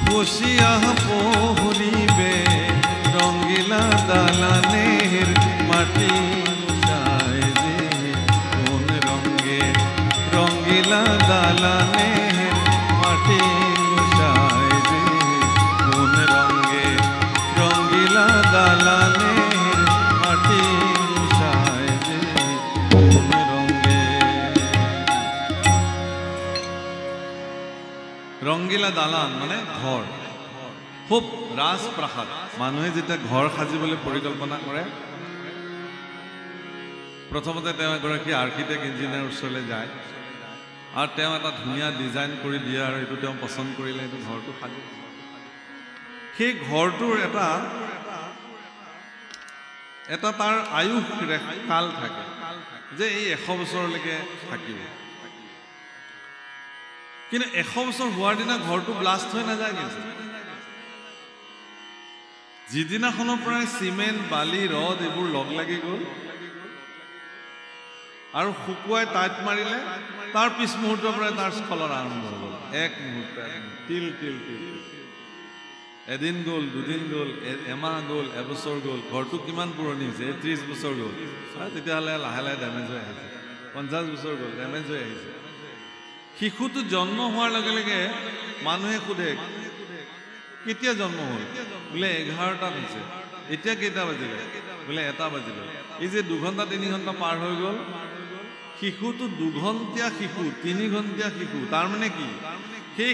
খুশিয়া পহরিবে রঙ্গিলা দালানের মাটি গোসায় যে কোন রঙে, রঙ্গিলা দালানের মাটি গোসায় যে কোন রঙে, রঙ্গিলা দালানের মাটি গোসায় যে কোন রঙে। রঙ্গিলা দালান মানে ঘৰ, খুব ৰাজপ্ৰাসাদ। মানুহে যেতিয়া ঘৰ সাজিবলৈ পৰিকল্পনা কৰে, প্ৰথমতে তেওঁ এগৰাকী আৰ্কিটেক্ট ইঞ্জিনিয়াৰ ওচৰলৈ যায় আৰু তেওঁ এটা ধুনীয়া ডিজাইন কৰি দিয়ে আৰু এইটো তেওঁ পচন্দ কৰিলে এইটো ঘৰটো সাজে। সেই ঘৰটোৰ এটা তাৰ আয়ুস কাল থাকে যে এই 100 বছৰলৈকে থাকিব। কিন্তু 100 বছৰ হোৱাৰ দিনা ঘৰটো ব্লাষ্ট হৈ নাযায়। কিন্তু যিদিনাখনৰ পৰাই চিমেণ্ট বালি ৰদ এইবোৰ লগ লাগি গ'ল আৰু শুকুৱাই টাইট মাৰিলে, তাৰ পিছ মুহূৰ্তৰ পৰাই তাৰ স্খলন আৰম্ভ হৈ গ'ল। এক মুহূৰ্ত তিল তিল তিল, এদিন গ'ল, দুদিন গ'ল, এমাহ গ'ল, এবছৰ গ'ল, ঘৰটো কিমান পুৰণি হৈছে, 30 বছৰ গ'ল, তেতিয়াহ'লে লাহে লাহে ডেমেজ হৈ আহিছে। 50 বছৰ গ'ল ডেমেজ হৈ আহিছে শিশুটো জন্ম হোৱাৰ লগে লগে মানুহে সোধে কেতিয়া জন্ম হ'ল বোলে 11টাত হৈছে এতিয়া কেইটা বাজিলে বোলে 1টা বাজিলে এই যে 2 ঘণ্টা 3 ঘণ্টা পাৰ হৈ গ'ল শিশুটো 2 ঘণ্টীয়া শিশু 3 ঘণ্টীয়া শিশু তাৰ মানে কি সেই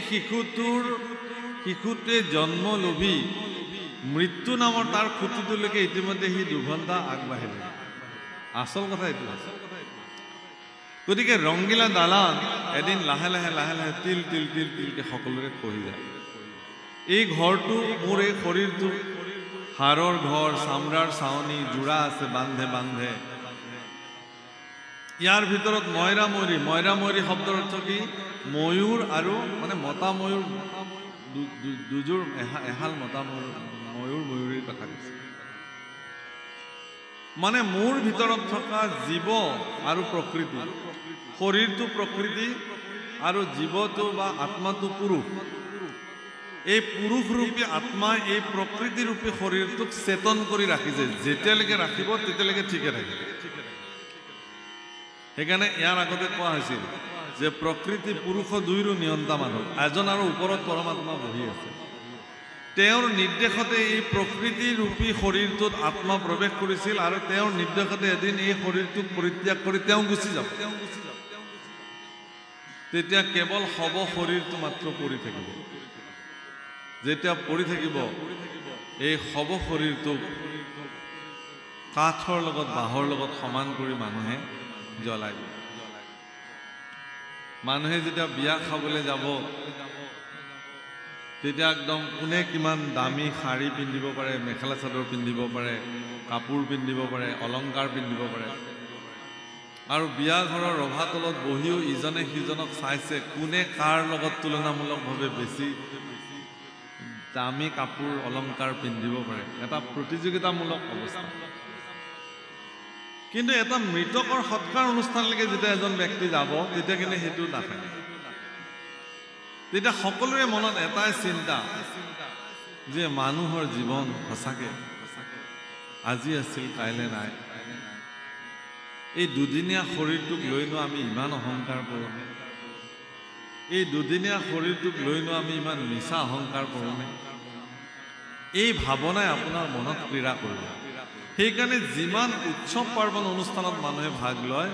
শিশুটোৱে জন্ম লভি মৃত্যু নামৰ তাৰ খুঁটিটোলৈকে ইতিমধ্যে সি 2 ঘণ্টা আগবাঢ়িলে আসল কথা এইটো গতিকে ৰংগিলা দালান এদিন লাহে লাহে লাহে লাহে তিল তিল তিল তিলকে সকলোৰে খহি যায় এই ঘৰটো মোৰ এই শৰীৰটো হাড়ৰ ঘৰ চামৰাৰ চাৱনি জোৰা আছে বান্ধে বান্ধে ইয়াৰ ভিতৰত ময়ৰা ময়ৰি শব্দৰ অৰ্থ কি ময়ূৰ আৰু মানে মতা ময়ূৰ দুযোৰ এহাল মতা ময়ূৰীৰ কথা কৈছে মানে মোৰ ভিতৰত থকা জীৱ আৰু প্ৰকৃতি শৰীৰটো প্ৰকৃতি আৰু জীৱটো বা আত্মাটো পুৰুষ এই পুৰুষ ৰূপী আত্মাই এই প্ৰকৃতি ৰূপী শৰীৰটোক চেতন কৰি ৰাখিছে যেতিয়ালৈকে ৰাখিব তেতিয়ালৈকে ঠিকে থাকিব সেইকাৰণে ইয়াৰ আগতে কোৱা হৈছিল যে প্ৰকৃতি পুৰুষ দুইৰো নিয়ন্তা মানুহ এজন আৰু ওপৰত পৰমাত্মা বহি আছে তেওঁৰ নিৰ্দেশতে এই প্ৰকৃতি ৰূপী শৰীৰটোত আত্মা প্ৰৱেশ কৰিছিল আৰু তেওঁৰ নিৰ্দেশতে এদিন এই শৰীৰটোক পৰিত্যাগ কৰি তেওঁ গুচি যাব তেতিয়া কেৱল শৱ শৰীৰটো মাত্ৰ পৰি থাকিব যেতিয়া পৰি থাকিব এই শৱ শৰীৰটোক কাঠৰ লগত বাঁহৰ লগত সমান কৰি মানুহে জ্বলাই দিয়ে মানুহে যেতিয়া বিয়া খাবলৈ যাব তেতিয়া একদম কোনে কিমান দামী শাৰী পিন্ধিব পাৰে মেখেলা চাদৰ পিন্ধিব পাৰে কাপোৰ পিন্ধিব পাৰে অলংকাৰ পিন্ধিব পাৰে আৰু বিয়া ঘৰৰ ৰভা তলত বহিও ইজনে সিজনক চাইছে কোনে কাৰ লগত তুলনামূলকভাৱে বেছি দামী কাপোৰ অলংকাৰ পিন্ধিব পাৰে এটা প্ৰতিযোগিতামূলক অৱস্থা কিন্তু এটা মৃতকৰ সৎকাৰ অনুষ্ঠানলৈকে যেতিয়া এজন ব্যক্তি যাব তেতিয়া কিন্তু সেইটো নাথাকে তেতিয়া সকলোৰে মনত এটাই চিন্তা যে মানুহৰ জীৱন সঁচাকে আজি আছিল কাইলৈ নাই এই দুদিনীয়া শৰীৰটোক লৈনো আমি ইমান অহংকাৰ কৰোঁনে এই দুদিনীয়া শৰীৰটোক লৈনো আমি ইমান মিছা অহংকাৰ কৰোঁনে এই ভাৱনাই আপোনাৰ মনত ক্ৰীড়া কৰিব সেইকাৰণে যিমান উৎসৱ পাৰ্বণ অনুষ্ঠানত মানুহে ভাগ লয়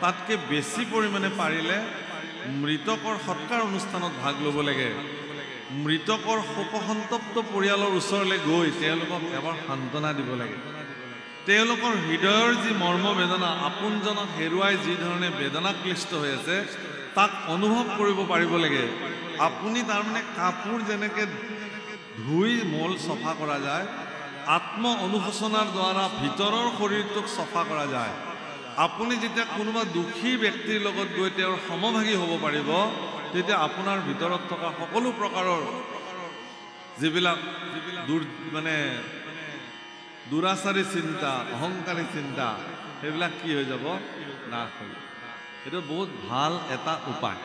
তাতকৈ বেছি পৰিমাণে পাৰিলে মৃতকৰ সৎকাৰ অনুষ্ঠানত ভাগ ল'ব লাগে মৃতকৰ শোকসন্তপ্ত পৰিয়ালৰ ওচৰলৈ গৈ তেওঁলোকক এবাৰ সান্তনা দিব লাগে তেওঁলোকৰ হৃদয়ৰ যি মৰ্ম বেদনা আপোনজনক হেৰুৱাই যি ধৰণে বেদনা ক্লিষ্ট হৈ আছে তাক অনুভৱ কৰিব পাৰিব লাগে আপুনি তাৰমানে কাপোৰ যেনেকৈ ধুই মল চফা কৰা যায় আত্ম অনুশোচনাৰ দ্বাৰা ভিতৰৰ শৰীৰটোক চফা কৰা যায় আপুনি যেতিয়া কোনোবা দুখী ব্যক্তিৰ লগত গৈ তেওঁৰ সমভাগী হ'ব পাৰিব তেতিয়া আপোনাৰ ভিতৰত থকা সকলো প্ৰকাৰৰ যিবিলাক মানে দুৰাচাৰী চিন্তা অহংকাৰী চিন্তা সেইবিলাক কি হৈ যাব নাশ হৈ যাব এইটো বহুত ভাল এটা উপায়